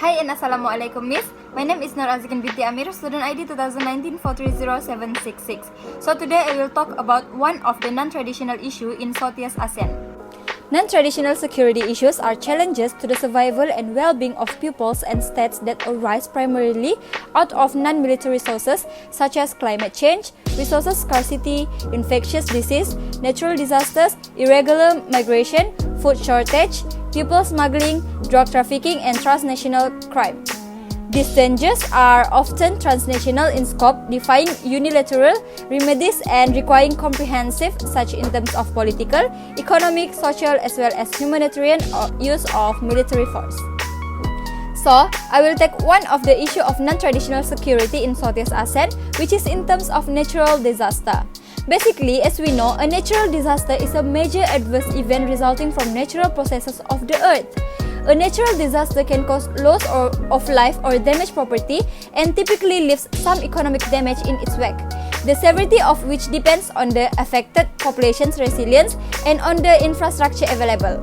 Hi and Assalamualaikum Miss. My name is AZIKIN Amir, student ID 2019-430-766. So today I will talk about one of the non-traditional issue in Southeast ASEAN. Non-traditional security issues are challenges to the survival and well-being of peoples and states that arise primarily out of non-military sources such as climate change, resources scarcity, infectious disease, natural disasters, irregular migration, food shortage, people smuggling, drug trafficking, and transnational crime. These dangers are often transnational in scope, defying unilateral remedies and requiring comprehensive, such in terms of political, economic, social, as well as humanitarian use of military force. So, I will take one of the issue of non-traditional security in Southeast ASEAN, which is in terms of natural disaster. Basically, as we know, a natural disaster is a major adverse event resulting from natural processes of the earth. A natural disaster can cause loss of life or damage property and typically leaves some economic damage in its wake, the severity of which depends on the affected population's resilience and on the infrastructure available.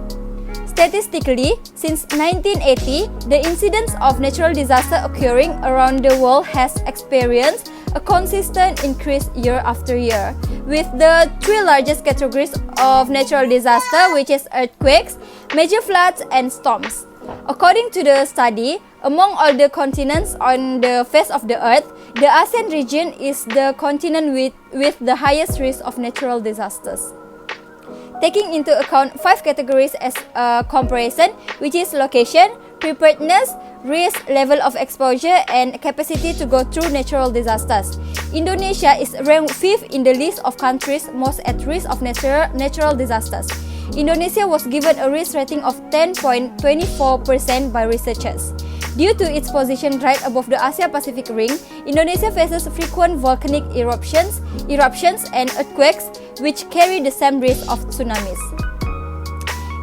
Statistically, since 1980, the incidence of natural disaster occurring around the world has experienced a consistent increase year after year, with the three largest categories of natural disaster, which is earthquakes, major floods, and storms. According to the study, among all the continents on the face of the earth, the ASEAN region is the continent with the highest risk of natural disasters. Taking into account 5 categories as a comparison, which is location, preparedness, risk, level of exposure, and capacity to go through natural disasters. Indonesia is ranked 5th in the list of countries most at risk of natural disasters. Indonesia was given a risk rating of 10.24% by researchers. Due to its position right above the Asia-Pacific ring, Indonesia faces frequent volcanic eruptions and earthquakes, which carry the same risk of tsunamis.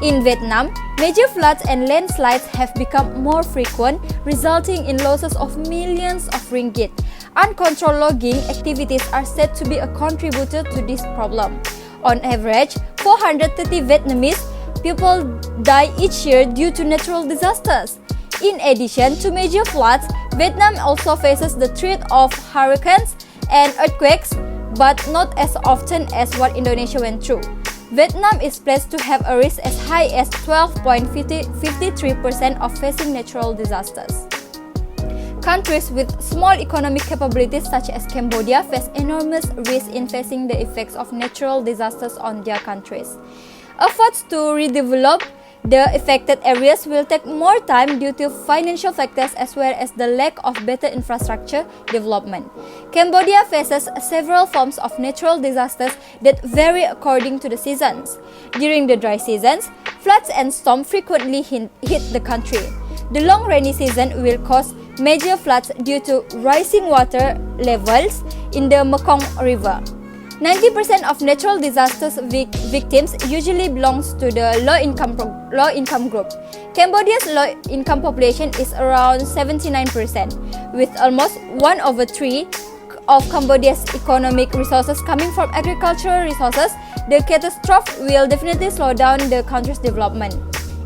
In Vietnam, major floods and landslides have become more frequent, resulting in losses of millions of ringgit. Uncontrolled logging activities are said to be a contributor to this problem. On average, 430 Vietnamese people die each year due to natural disasters. In addition to major floods, Vietnam also faces the threat of hurricanes and earthquakes, but not as often as what Indonesia went through. Vietnam is placed to have a risk as high as 12.53% of facing natural disasters. Countries with small economic capabilities such as Cambodia face enormous risk in facing the effects of natural disasters on their countries. Efforts to redevelop the affected areas will take more time due to financial factors as well as the lack of better infrastructure development. Cambodia faces several forms of natural disasters that vary according to the seasons. During the dry seasons, floods and storms frequently hit the country. The long rainy season will cause major floods due to rising water levels in the Mekong River. 90% of natural disasters victims usually belongs to the low-income group. Cambodia's low-income population is around 79%, with almost 1/3 of Cambodia's economic resources coming from agricultural resources. The catastrophe will definitely slow down the country's development.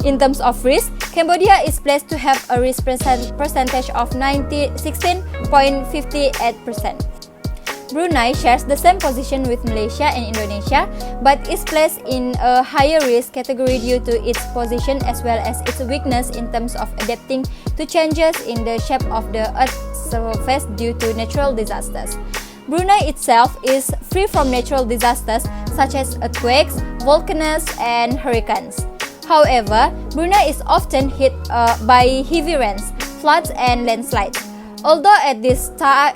In terms of risk, Cambodia is placed to have a risk percentage of 16.58%. Brunei shares the same position with Malaysia and Indonesia, but is placed in a higher risk category due to its position as well as its weakness in terms of adapting to changes in the shape of the Earth's surface due to natural disasters. Brunei itself is free from natural disasters such as earthquakes, volcanoes, and hurricanes. However, Brunei is often hit by heavy rains, floods, and landslides. Although at this time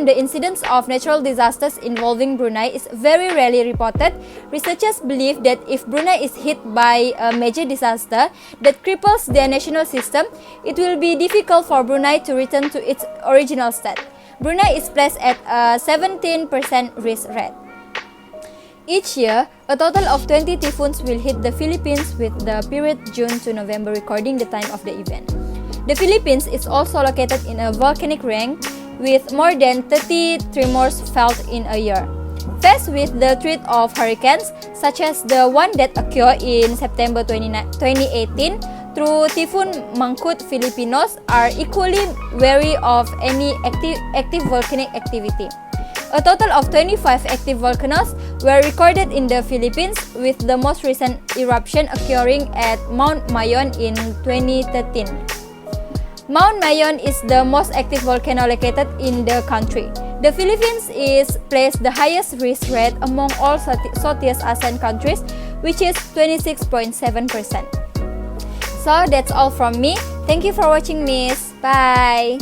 the incidence of natural disasters involving Brunei is very rarely reported, researchers believe that if Brunei is hit by a major disaster that cripples their national system, it will be difficult for Brunei to return to its original state. Brunei is placed at a 17% risk rate. Each year, a total of 20 typhoons will hit the Philippines with the period June to November recording the time of the event. The Philippines is also located in a volcanic ring with more than 30 tremors felt in a year. Faced with the threat of hurricanes, such as the one that occurred in September 2018, through Typhoon Mangkhut, Filipinos are equally wary of any active volcanic activity. A total of 25 active volcanoes were recorded in the Philippines, with the most recent eruption occurring at Mount Mayon in 2013. Mount Mayon is the most active volcano located in the country. The Philippines is placed the highest risk rate among all Southeast Asian countries, which is 26.7%. So that's all from me. Thank you for watching, Miss. Bye.